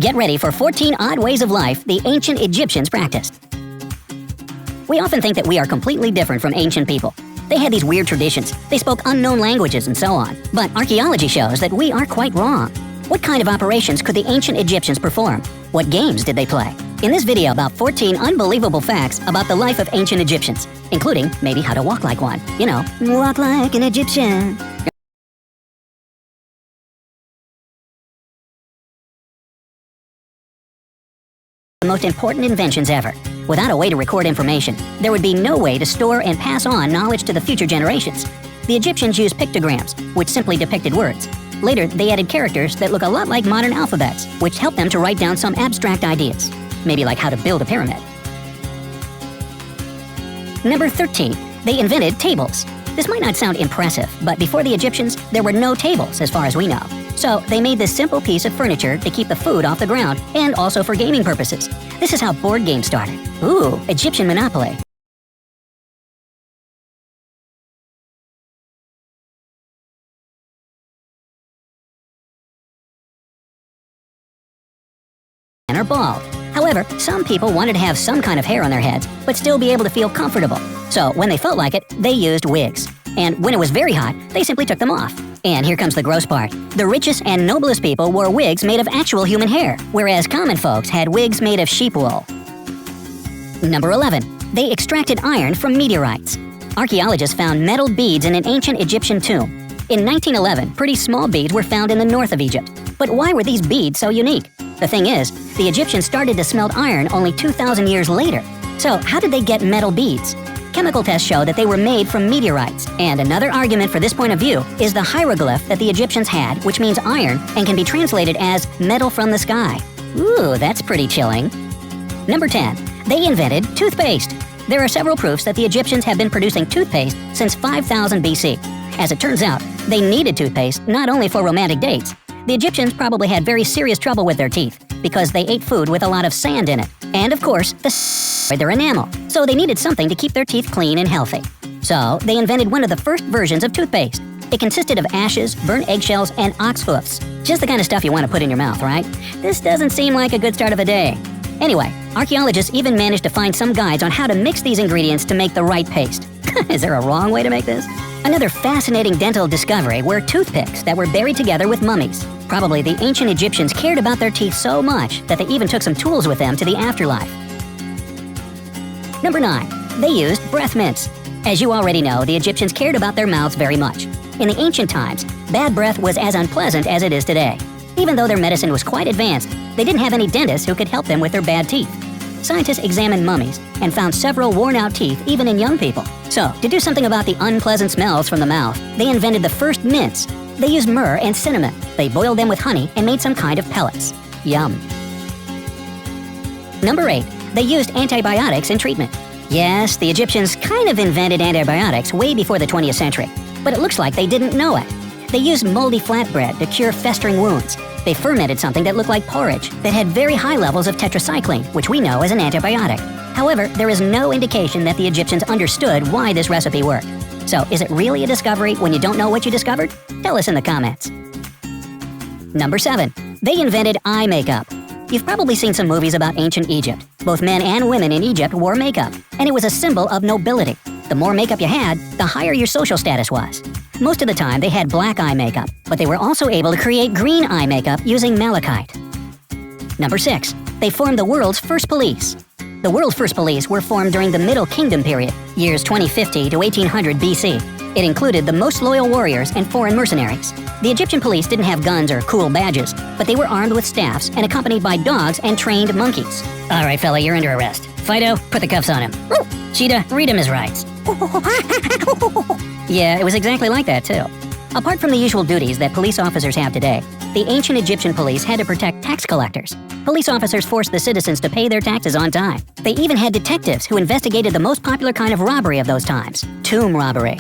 Get ready for 14 odd ways of life the ancient Egyptians practiced. We often think that we are completely different from ancient people. They had these weird traditions, they spoke unknown languages and so on. But archaeology shows that we are quite wrong. What kind of operations could the ancient Egyptians perform? What games did they play? In this video about 14 unbelievable facts about the life of ancient Egyptians, including maybe how to walk like one. You know, walk like an Egyptian. The most important inventions ever. Without a way to record information, there would be no way to store and pass on knowledge to the future generations. The Egyptians used pictograms, which simply depicted words. Later, they added characters that look a lot like modern alphabets, which helped them to write down some abstract ideas. Maybe like how to build a pyramid. Number 13. They invented tables. This might not sound impressive, but before the Egyptians, there were no tables as far as we know. So they made this simple piece of furniture to keep the food off the ground, and also for gaming purposes. This is how board games started. Ooh, Egyptian Monopoly. And are bald. However, some people wanted to have some kind of hair on their heads, but still be able to feel comfortable. So when they felt like it, they used wigs. And when it was very hot, they simply took them off. And here comes the gross part. The richest and noblest people wore wigs made of actual human hair, whereas common folks had wigs made of sheep wool. Number 11. They extracted iron from meteorites. Archaeologists found metal beads in an ancient Egyptian tomb. In 1911, pretty small beads were found in the north of Egypt. But why were these beads so unique? The thing is, the Egyptians started to smelt iron only 2,000 years later. So how did they get metal beads? Chemical tests show that they were made from meteorites. And another argument for this point of view is the hieroglyph that the Egyptians had, which means iron and can be translated as metal from the sky. Ooh, that's pretty chilling. Number 10. They invented toothpaste. There are several proofs that the Egyptians have been producing toothpaste since 5000 BC. As it turns out, they needed toothpaste not only for romantic dates. The Egyptians probably had very serious trouble with their teeth because they ate food with a lot of sand in it. And of course, their enamel. So they needed something to keep their teeth clean and healthy. So they invented one of the first versions of toothpaste. It consisted of ashes, burnt eggshells, and ox hoofs. Just the kind of stuff you want to put in your mouth, right? This doesn't seem like a good start of a day. Anyway, archaeologists even managed to find some guides on how to mix these ingredients to make the right paste. Is there a wrong way to make this? Another fascinating dental discovery were toothpicks that were buried together with mummies. Probably the ancient Egyptians cared about their teeth so much that they even took some tools with them to the afterlife. Number 9. They used breath mints. As you already know, the Egyptians cared about their mouths very much. In the ancient times, bad breath was as unpleasant as it is today. Even though their medicine was quite advanced, they didn't have any dentists who could help them with their bad teeth. Scientists examined mummies and found several worn-out teeth even in young people. So, to do something about the unpleasant smells from the mouth, they invented the first mints. They used myrrh and cinnamon. They boiled them with honey and made some kind of pellets. Yum. Number 8. They used antibiotics in treatment. Yes, the Egyptians kind of invented antibiotics way before the 20th century, but it looks like they didn't know it. They used moldy flatbread to cure festering wounds. They fermented something that looked like porridge that had very high levels of tetracycline, which we know as an antibiotic. However, there is no indication that the Egyptians understood why this recipe worked. So, is it really a discovery when you don't know what you discovered? Tell us in the comments. Number 7. They invented eye makeup. You've probably seen some movies about ancient Egypt. Both men and women in Egypt wore makeup, and it was a symbol of nobility. The more makeup you had, the higher your social status was. Most of the time, they had black eye makeup, but they were also able to create green eye makeup using malachite. Number 6. They formed the world's first police. The world's first police were formed during the Middle Kingdom period, years 2050 to 1800 BC. It included the most loyal warriors and foreign mercenaries. The Egyptian police didn't have guns or cool badges, but they were armed with staffs and accompanied by dogs and trained monkeys. All right, fella, you're under arrest. Fido, put the cuffs on him. Cheetah, read him his rights. Yeah, it was exactly like that, too. Apart from the usual duties that police officers have today, the ancient Egyptian police had to protect tax collectors. Police officers forced the citizens to pay their taxes on time. They even had detectives who investigated the most popular kind of robbery of those times, tomb robbery.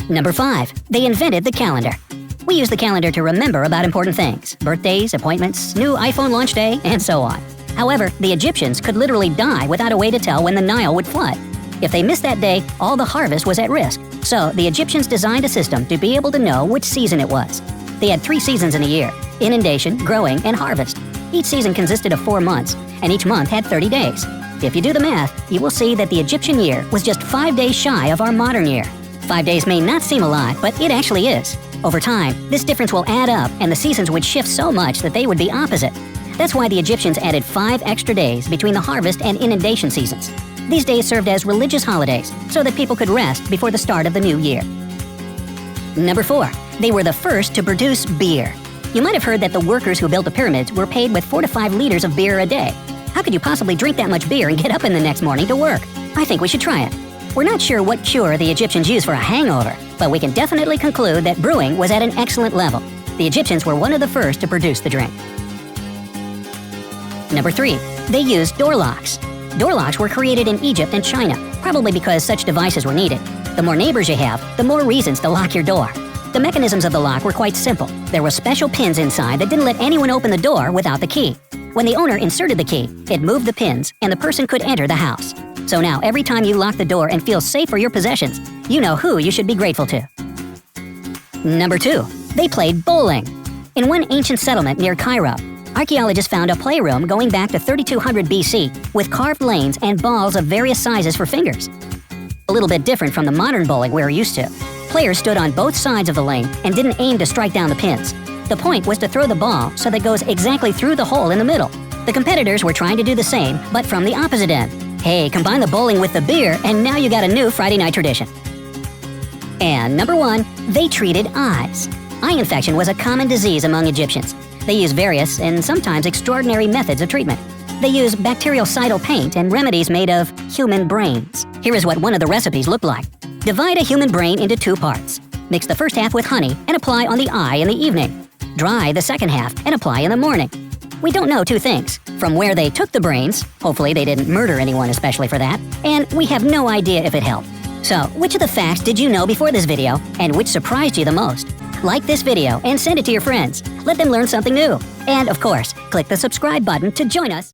Number 5. They invented the calendar. We use the calendar to remember about important things, birthdays, appointments, new iPhone launch day, and so on. However, the Egyptians could literally die without a way to tell when the Nile would flood. If they missed that day, all the harvest was at risk. So the Egyptians designed a system to be able to know which season it was. They had 3 seasons in a year: inundation, growing, and harvest. Each season consisted of 4 months, and each month had 30 days. If you do the math, you will see that the Egyptian year was just 5 days shy of our modern year. 5 days may not seem a lot, but it actually is. Over time, this difference will add up and the seasons would shift so much that they would be opposite. That's why the Egyptians added 5 extra days between the harvest and inundation seasons. These days served as religious holidays so that people could rest before the start of the new year. Number 4. They were the first to produce beer. You might have heard that the workers who built the pyramids were paid with 4 to 5 liters of beer a day. How could you possibly drink that much beer and get up in the next morning to work? I think we should try it. We're not sure what cure the Egyptians used for a hangover, but we can definitely conclude that brewing was at an excellent level. The Egyptians were one of the first to produce the drink. Number 3. They used door locks. Door locks were created in Egypt and China, probably because such devices were needed. The more neighbors you have, the more reasons to lock your door. The mechanisms of the lock were quite simple. There were special pins inside that didn't let anyone open the door without the key. When the owner inserted the key, it moved the pins and the person could enter the house. So now every time you lock the door and feel safe for your possessions, you know who you should be grateful to. Number 2. They played bowling. In one ancient settlement near Cairo, archaeologists found a playroom going back to 3200 BC with carved lanes and balls of various sizes for fingers. A little bit different from the modern bowling we're used to. Players stood on both sides of the lane and didn't aim to strike down the pins. The point was to throw the ball so that it goes exactly through the hole in the middle. The competitors were trying to do the same, but from the opposite end. Hey, combine the bowling with the beer, and now you got a new Friday night tradition. And number 1, they treated eyes. Eye infection was a common disease among Egyptians. They used various and sometimes extraordinary methods of treatment. They used bactericidal paint and remedies made of human brains. Here is what one of the recipes looked like. Divide a human brain into 2 parts. Mix the first half with honey and apply on the eye in the evening. Dry the second half and apply in the morning. We don't know 2 things. From where they took the brains, hopefully they didn't murder anyone especially for that, and we have no idea if it helped. So, which of the facts did you know before this video, and which surprised you the most? Like this video and send it to your friends. Let them learn something new. And of course, click the subscribe button to join us.